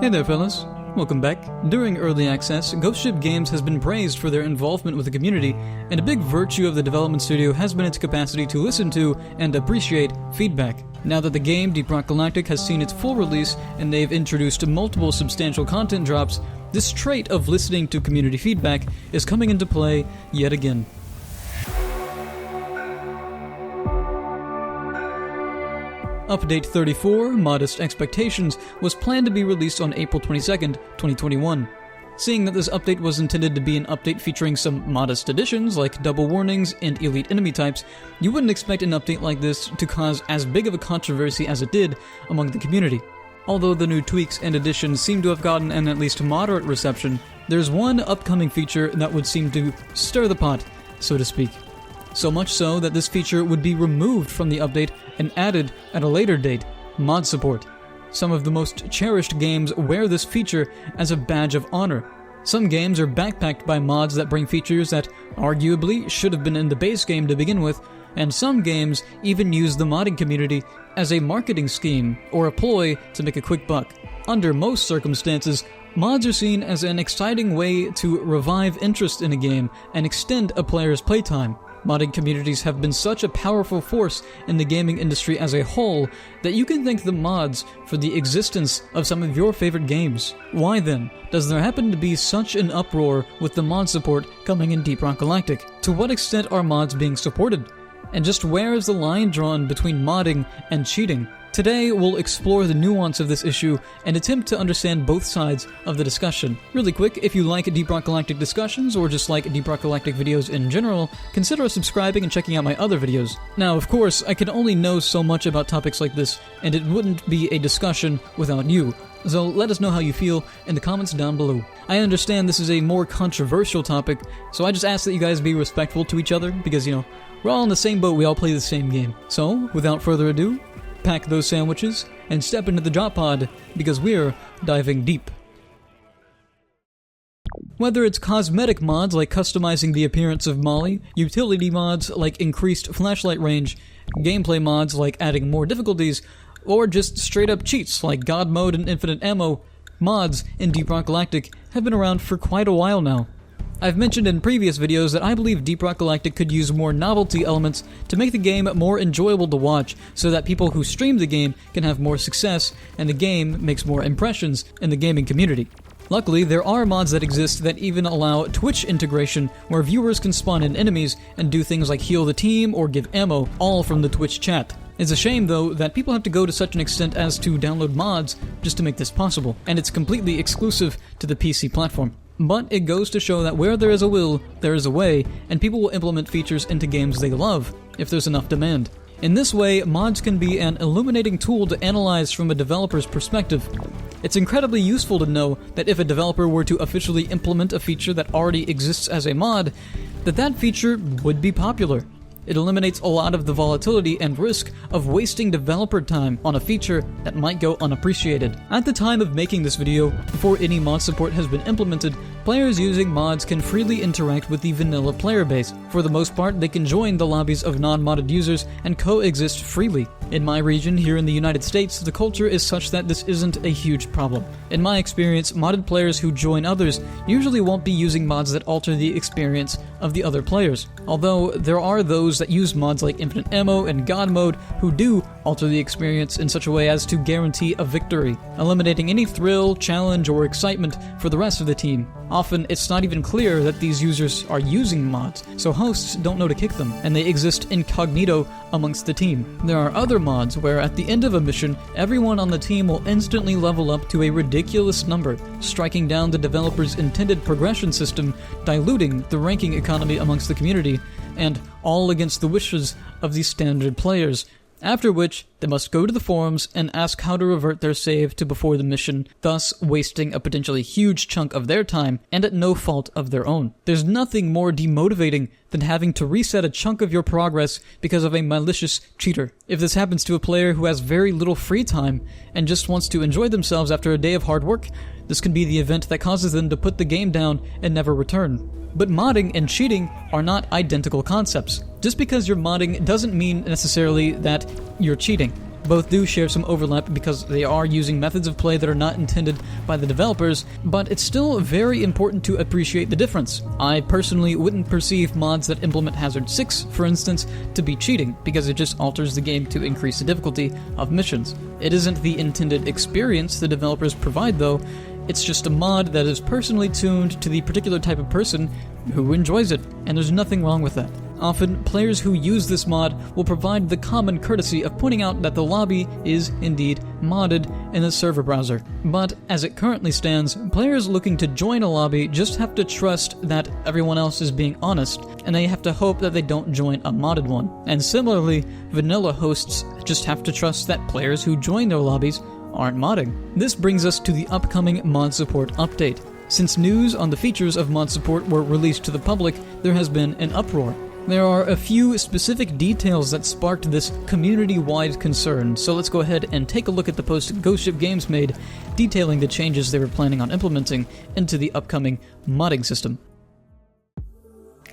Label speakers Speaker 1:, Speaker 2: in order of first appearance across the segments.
Speaker 1: Hey there fellas, welcome back. During early access, Ghost Ship Games has been praised for their involvement with the community, and a big virtue of the development studio has been its capacity to listen to and appreciate feedback. Now that the game, Deep Rock Galactic, has seen its full release and they've introduced multiple substantial content drops, this trait of listening to community feedback is coming into play yet again. Update 34, Modest Expectations, was planned to be released on April 22nd, 2021. Seeing that this update was intended to be an update featuring some modest additions like double warnings and elite enemy types, you wouldn't expect an update like this to cause as big of a controversy as it did among the community. Although the new tweaks and additions seem to have gotten an at least moderate reception, there's one upcoming feature that would seem to stir the pot, so to speak. So much so that this feature would be removed from the update and added at a later date: mod support. Some of the most cherished games wear this feature as a badge of honor. Some games are backpacked by mods that bring features that arguably should have been in the base game to begin with, and some games even use the modding community as a marketing scheme or a ploy to make a quick buck. Under most circumstances, mods are seen as an exciting way to revive interest in a game and extend a player's playtime. Modding communities have been such a powerful force in the gaming industry as a whole that you can thank the mods for the existence of some of your favorite games. Why then does there happen to be such an uproar with the mod support coming in Deep Rock Galactic? To what extent are mods being supported? And just where is the line drawn between modding and cheating? Today, we'll explore the nuance of this issue and attempt to understand both sides of the discussion. Really quick, if you like Deep Rock Galactic discussions or just like Deep Rock Galactic videos in general, consider subscribing and checking out my other videos. Now, of course, I can only know so much about topics like this, and it wouldn't be a discussion without you. So let us know how you feel in the comments down below. I understand this is a more controversial topic, so I just ask that you guys be respectful to each other because, we're all in the same boat, we all play the same game. So, without further ado, pack those sandwiches and step into the drop pod because we're diving deep. Whether it's cosmetic mods like customizing the appearance of Molly, utility mods like increased flashlight range, gameplay mods like adding more difficulties, or just straight up cheats like God Mode and infinite ammo, mods in Deep Rock Galactic have been around for quite a while now. I've mentioned in previous videos that I believe Deep Rock Galactic could use more novelty elements to make the game more enjoyable to watch so that people who stream the game can have more success and the game makes more impressions in the gaming community. Luckily, there are mods that exist that even allow Twitch integration where viewers can spawn in enemies and do things like heal the team or give ammo, all from the Twitch chat. It's a shame, though, that people have to go to such an extent as to download mods just to make this possible, and it's completely exclusive to the PC platform. But it goes to show that where there is a will, there is a way, and people will implement features into games they love, if there's enough demand. In this way, mods can be an illuminating tool to analyze from a developer's perspective. It's incredibly useful to know that if a developer were to officially implement a feature that already exists as a mod, that feature would be popular. It eliminates a lot of the volatility and risk of wasting developer time on a feature that might go unappreciated. At the time of making this video, before any mod support has been implemented, players using mods can freely interact with the vanilla player base. For the most part, they can join the lobbies of non-modded users and coexist freely. In my region here in the United States, the culture is such that this isn't a huge problem. In my experience, modded players who join others usually won't be using mods that alter the experience of the other players. Although there are those that use mods like infinite ammo and God Mode who do alter the experience in such a way as to guarantee a victory, eliminating any thrill, challenge, or excitement for the rest of the team. Often, it's not even clear that these users are using mods, so hosts don't know to kick them, and they exist incognito amongst the team. There are other mods where at the end of a mission, everyone on the team will instantly level up to a ridiculous number, striking down the developer's intended progression system, diluting the ranking economy amongst the community, and all against the wishes of the standard players. After which, they must go to the forums and ask how to revert their save to before the mission, thus wasting a potentially huge chunk of their time and at no fault of their own. There's nothing more demotivating than having to reset a chunk of your progress because of a malicious cheater. If this happens to a player who has very little free time and just wants to enjoy themselves after a day of hard work, this can be the event that causes them to put the game down and never return. But modding and cheating are not identical concepts. Just because you're modding doesn't mean necessarily that you're cheating. Both do share some overlap because they are using methods of play that are not intended by the developers, but it's still very important to appreciate the difference. I personally wouldn't perceive mods that implement Hazard 6, for instance, to be cheating, because it just alters the game to increase the difficulty of missions. It isn't the intended experience the developers provide, though. It's just a mod that is personally tuned to the particular type of person who enjoys it, and there's nothing wrong with that. Often, players who use this mod will provide the common courtesy of pointing out that the lobby is indeed modded in the server browser. But as it currently stands, players looking to join a lobby just have to trust that everyone else is being honest, and they have to hope that they don't join a modded one. And similarly, vanilla hosts just have to trust that players who join their lobbies aren't modding. This brings us to the upcoming mod support update. Since news on the features of mod support were released to the public, there has been an uproar. There are a few specific details that sparked this community-wide concern, so let's go ahead and take a look at the post Ghost Ship Games made detailing the changes they were planning on implementing into the upcoming modding system.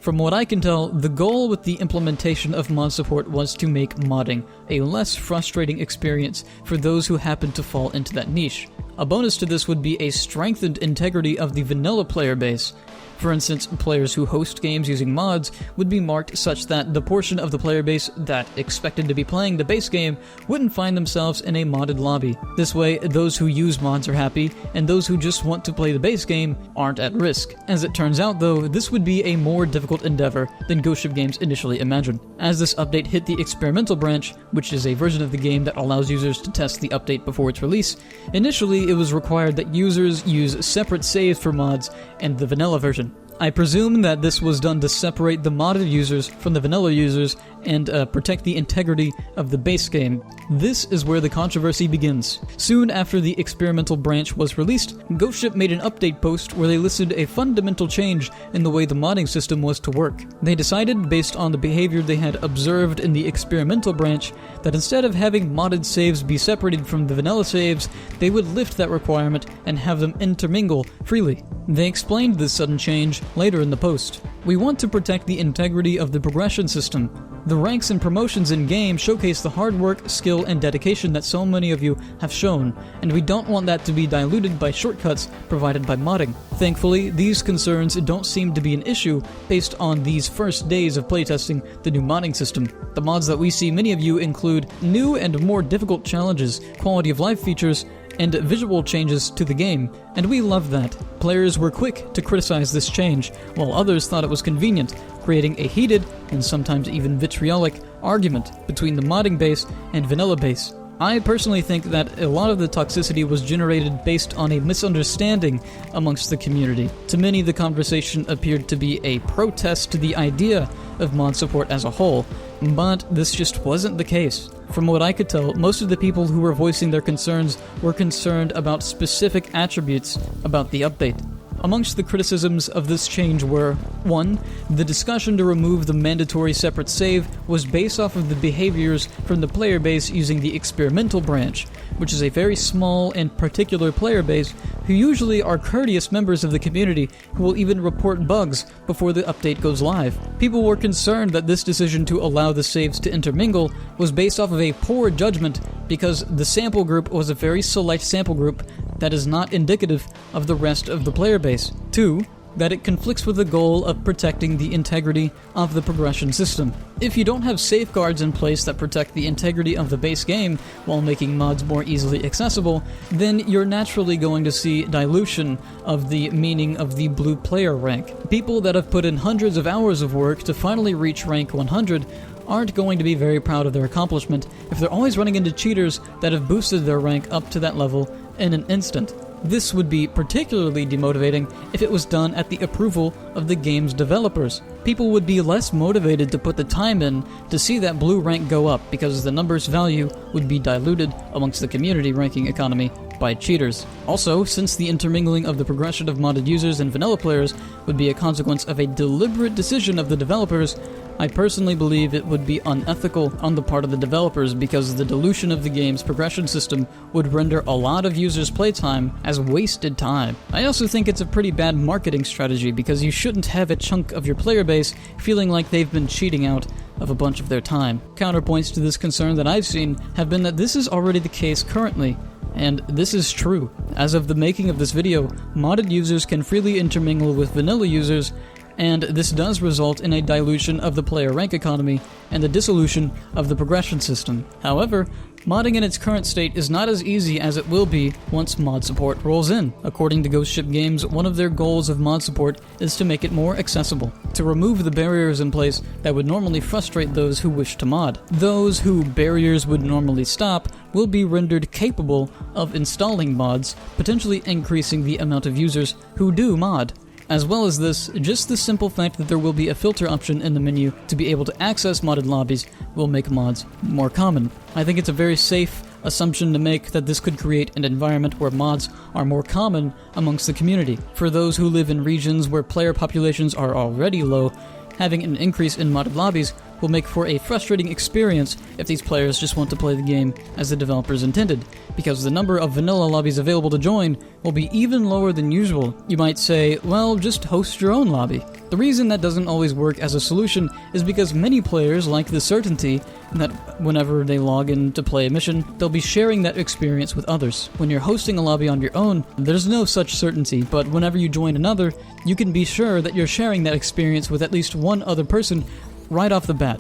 Speaker 1: From what I can tell, the goal with the implementation of mod support was to make modding a less frustrating experience for those who happen to fall into that niche. A bonus to this would be a strengthened integrity of the vanilla player base. For instance, players who host games using mods would be marked such that the portion of the player base that expected to be playing the base game wouldn't find themselves in a modded lobby. This way, those who use mods are happy, and those who just want to play the base game aren't at risk. As it turns out though, this would be a more difficult endeavor than Ghost Ship Games initially imagined. As this update hit the experimental branch, which is a version of the game that allows users to test the update before its release, initially it was required that users use separate saves for mods and the vanilla version. I presume that this was done to separate the modded users from the vanilla users and protect the integrity of the base game. This is where the controversy begins. Soon after the experimental branch was released, Ghost Ship made an update post where they listed a fundamental change in the way the modding system was to work. They decided, based on the behavior they had observed in the experimental branch, that instead of having modded saves be separated from the vanilla saves, they would lift that requirement and have them intermingle freely. They explained this sudden change later in the post. We want to protect the integrity of the progression system. The ranks and promotions in-game showcase the hard work, skill, and dedication that so many of you have shown, and we don't want that to be diluted by shortcuts provided by modding. Thankfully, these concerns don't seem to be an issue based on these first days of playtesting the new modding system. The mods that we see many of you include new and more difficult challenges, quality of life features, and visual changes to the game, and we love that. Players were quick to criticize this change, while others thought it was convenient, creating a heated, and sometimes even vitriolic, argument between the modding base and vanilla base. I personally think that a lot of the toxicity was generated based on a misunderstanding amongst the community. To many, the conversation appeared to be a protest to the idea of mod support as a whole, but this just wasn't the case. From what I could tell, most of the people who were voicing their concerns were concerned about specific attributes about the update. Amongst the criticisms of this change were: 1. The discussion to remove the mandatory separate save was based off of the behaviors from the player base using the experimental branch, which is a very small and particular player base who usually are courteous members of the community who will even report bugs before the update goes live. People were concerned that this decision to allow the saves to intermingle was based off of a poor judgment because the sample group was a very select sample group that is not indicative of the rest of the player base. 2. That it conflicts with the goal of protecting the integrity of the progression system. If you don't have safeguards in place that protect the integrity of the base game while making mods more easily accessible, then you're naturally going to see dilution of the meaning of the blue player rank. People that have put in hundreds of hours of work to finally reach rank 100 aren't going to be very proud of their accomplishment if they're always running into cheaters that have boosted their rank up to that level in an instant. This would be particularly demotivating if it was done at the approval of the game's developers. People would be less motivated to put the time in to see that blue rank go up because the number's value would be diluted amongst the community ranking economy by cheaters. Also, since the intermingling of the progression of modded users and vanilla players would be a consequence of a deliberate decision of the developers, I personally believe it would be unethical on the part of the developers because the dilution of the game's progression system would render a lot of users' playtime as wasted time. I also think it's a pretty bad marketing strategy because you shouldn't have a chunk of your player base feeling like they've been cheating out of a bunch of their time. Counterpoints to this concern that I've seen have been that this is already the case currently. And this is true. As of the making of this video, modded users can freely intermingle with vanilla users, and this does result in a dilution of the player rank economy and the dissolution of the progression system. However, modding in its current state is not as easy as it will be once mod support rolls in. According to Ghost Ship Games, one of their goals of mod support is to make it more accessible, to remove the barriers in place that would normally frustrate those who wish to mod. Those who barriers would normally stop will be rendered capable of installing mods, potentially increasing the amount of users who do mod. As well as this, just the simple fact that there will be a filter option in the menu to be able to access modded lobbies will make mods more common. I think it's a very safe assumption to make that this could create an environment where mods are more common amongst the community. For those who live in regions where player populations are already low, having an increase in modded lobbies will make for a frustrating experience if these players just want to play the game as the developers intended, because the number of vanilla lobbies available to join will be even lower than usual. You might say, well, just host your own lobby. The reason that doesn't always work as a solution is because many players like the certainty that whenever they log in to play a mission, they'll be sharing that experience with others. When you're hosting a lobby on your own, there's no such certainty, but whenever you join another, you can be sure that you're sharing that experience with at least one other person right off the bat.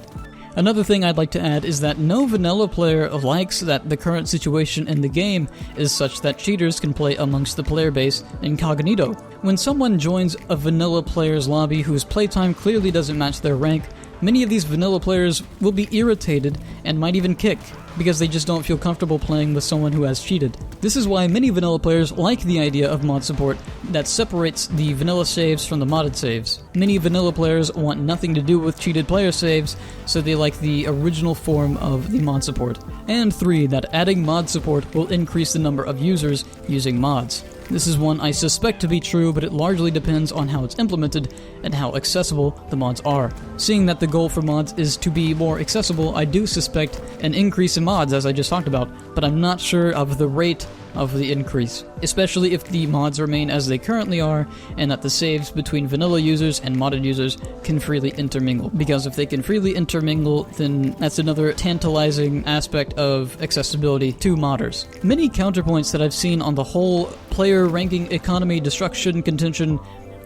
Speaker 1: Another thing I'd like to add is that no vanilla player likes that the current situation in the game is such that cheaters can play amongst the player base incognito. When someone joins a vanilla player's lobby whose playtime clearly doesn't match their rank, many of these vanilla players will be irritated and might even kick, because they just don't feel comfortable playing with someone who has cheated. This is why many vanilla players like the idea of mod support that separates the vanilla saves from the modded saves. Many vanilla players want nothing to do with cheated player saves, so they like the original form of the mod support. And 3, that adding mod support will increase the number of users using mods. This is one I suspect to be true, but it largely depends on how it's implemented and how accessible the mods are. Seeing that the goal for mods is to be more accessible, I do suspect an increase in mods, as I just talked about, but I'm not sure of the rate of the increase, especially if the mods remain as they currently are and that the saves between vanilla users and modded users can freely intermingle. Because if they can freely intermingle, then that's another tantalizing aspect of accessibility to modders. Many counterpoints that I've seen on the whole player ranking economy destruction contention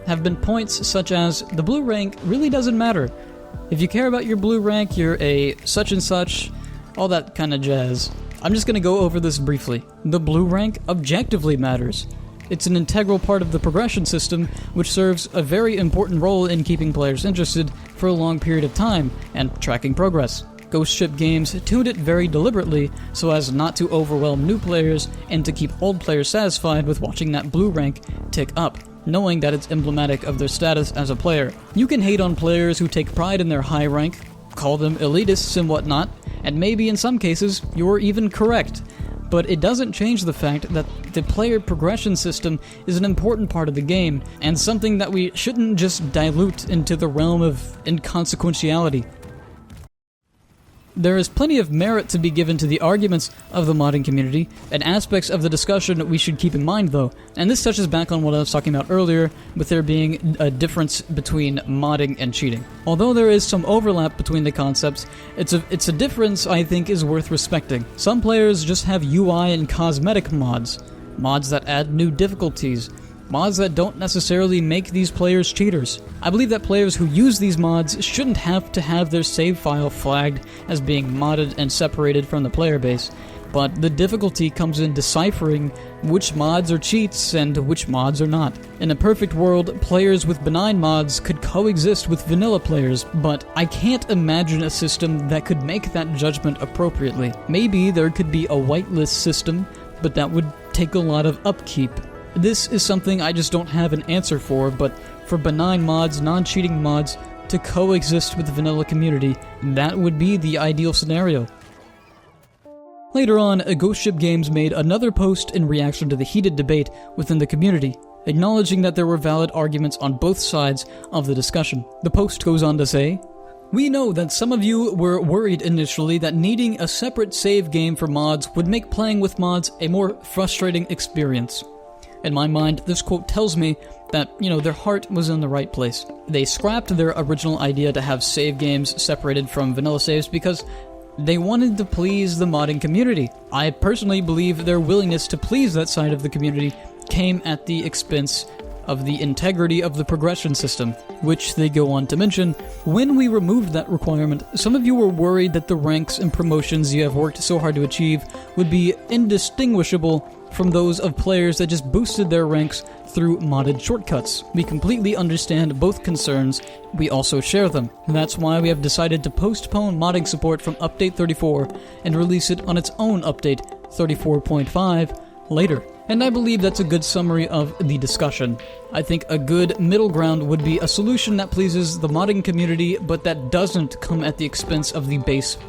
Speaker 1: have been points such as the blue rank really doesn't matter. If you care about your blue rank, you're a such and such, all that kind of jazz. I'm just going to go over this briefly. The blue rank objectively matters. It's an integral part of the progression system, which serves a very important role in keeping players interested for a long period of time and tracking progress. Ghost Ship Games tuned it very deliberately so as not to overwhelm new players and to keep old players satisfied with watching that blue rank tick up, knowing that it's emblematic of their status as a player. You can hate on players who take pride in their high rank, call them elitists and whatnot, and maybe in some cases you're even correct. But it doesn't change the fact that the player progression system is an important part of the game, and something that we shouldn't just dilute into the realm of inconsequentiality. There is plenty of merit to be given to the arguments of the modding community, and aspects of the discussion we should keep in mind though, and this touches back on what I was talking about earlier, with there being a difference between modding and cheating. Although there is some overlap between the concepts, it's a difference I think is worth respecting. Some players just have UI and cosmetic mods that add new difficulties, mods that don't necessarily make these players cheaters. I believe that players who use these mods shouldn't have to have their save file flagged as being modded and separated from the player base, but the difficulty comes in deciphering which mods are cheats and which mods are not. In a perfect world, players with benign mods could coexist with vanilla players, but I can't imagine a system that could make that judgment appropriately. Maybe there could be a whitelist system, but that would take a lot of upkeep. This is something I just don't have an answer for, but for benign mods, non-cheating mods, to coexist with the vanilla community, that would be the ideal scenario. Later on, Ghost Ship Games made another post in reaction to the heated debate within the community, acknowledging that there were valid arguments on both sides of the discussion. The post goes on to say, We know that some of you were worried initially that needing a separate save game for mods would make playing with mods a more frustrating experience. In my mind, this quote tells me that, their heart was in the right place. They scrapped their original idea to have save games separated from vanilla saves because they wanted to please the modding community. I personally believe their willingness to please that side of the community came at the expense of the integrity of the progression system, which they go on to mention. When we removed that requirement, some of you were worried that the ranks and promotions you have worked so hard to achieve would be indistinguishable from those of players that just boosted their ranks through modded shortcuts. We completely understand both concerns. We also share them. That's why we have decided to postpone modding support from Update 34 and release it on its own Update 34.5 later. And I believe that's a good summary of the discussion. I think a good middle ground would be a solution that pleases the modding community, but that doesn't come at the expense of the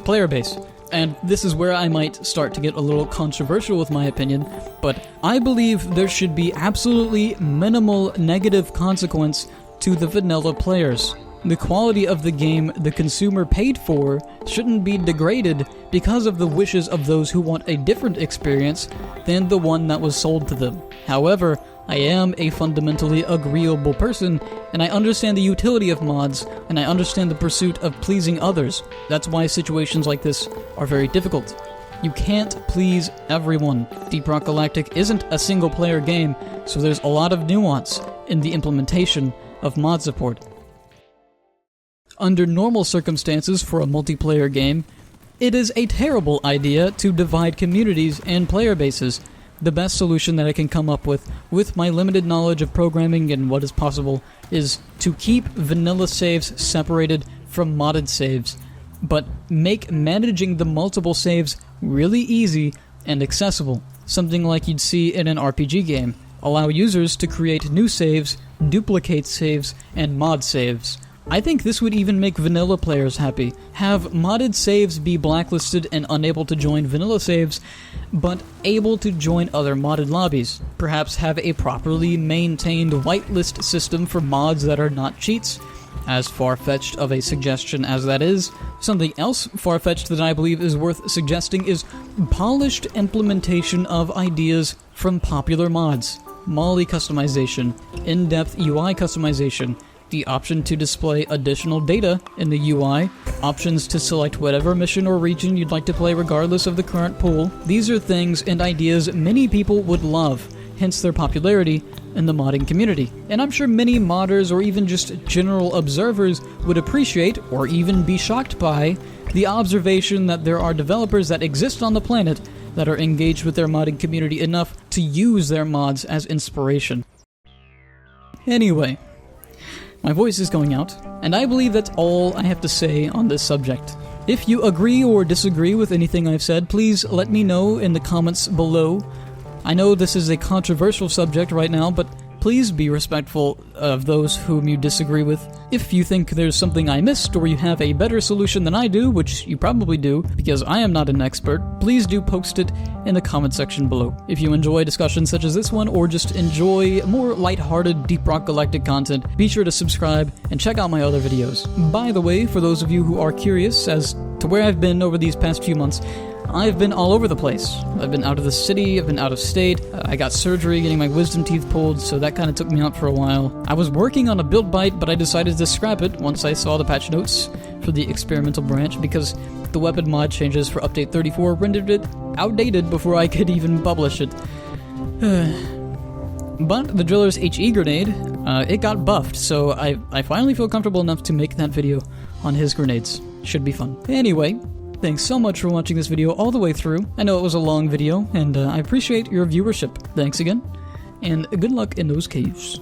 Speaker 1: player base. And this is where I might start to get a little controversial with my opinion, but I believe there should be absolutely minimal negative consequence to the vanilla players. The quality of the game the consumer paid for shouldn't be degraded because of the wishes of those who want a different experience than the one that was sold to them. However, I am a fundamentally agreeable person, and I understand the utility of mods, and I understand the pursuit of pleasing others. That's why situations like this are very difficult. You can't please everyone. Deep Rock Galactic isn't a single-player game, so there's a lot of nuance in the implementation of mod support. Under normal circumstances for a multiplayer game, it is a terrible idea to divide communities and player bases. The best solution that I can come up with my limited knowledge of programming and what is possible, is to keep vanilla saves separated from modded saves, but make managing the multiple saves really easy and accessible. Something like you'd see in an RPG game. Allow users to create new saves, duplicate saves, and mod saves. I think this would even make vanilla players happy. Have modded saves be blacklisted and unable to join vanilla saves, but able to join other modded lobbies. Perhaps have a properly maintained whitelist system for mods that are not cheats. As far-fetched of a suggestion as that is, something else far-fetched that I believe is worth suggesting is polished implementation of ideas from popular mods. 𝐒𝐓 customization, in-depth UI customization, the option to display additional data in the UI, options to select whatever mission or region you'd like to play regardless of the current pool. These are things and ideas many people would love, hence their popularity in the modding community. And I'm sure many modders or even just general observers would appreciate, or even be shocked by, the observation that there are developers that exist on the planet that are engaged with their modding community enough to use their mods as inspiration. Anyway, my voice is going out, and I believe that's all I have to say on this subject. If you agree or disagree with anything I've said, please let me know in the comments below. I know this is a controversial subject right now, but please be respectful of those whom you disagree with. If you think there's something I missed, or you have a better solution than I do, which you probably do, because I am not an expert, please do post it in the comment section below. If you enjoy discussions such as this one, or just enjoy more lighthearted Deep Rock Galactic content, be sure to subscribe and check out my other videos. By the way, for those of you who are curious as to where I've been over these past few months, I've been all over the place. I've been out of the city, I've been out of state, I got surgery getting my wisdom teeth pulled, so that kind of took me out for a while. I was working on a build bite, but I decided to scrap it once I saw the patch notes for the experimental branch, because the weapon mod changes for Update 34 rendered it outdated before I could even publish it. But the driller's 𝐒𝐓𝐀𝐌𝐏𝐒, it got buffed, so I finally feel comfortable enough to make that video on his grenades. Should be fun. Anyway, thanks so much for watching this video all the way through. I know it was a long video, and I appreciate your viewership. Thanks again, and good luck in those caves.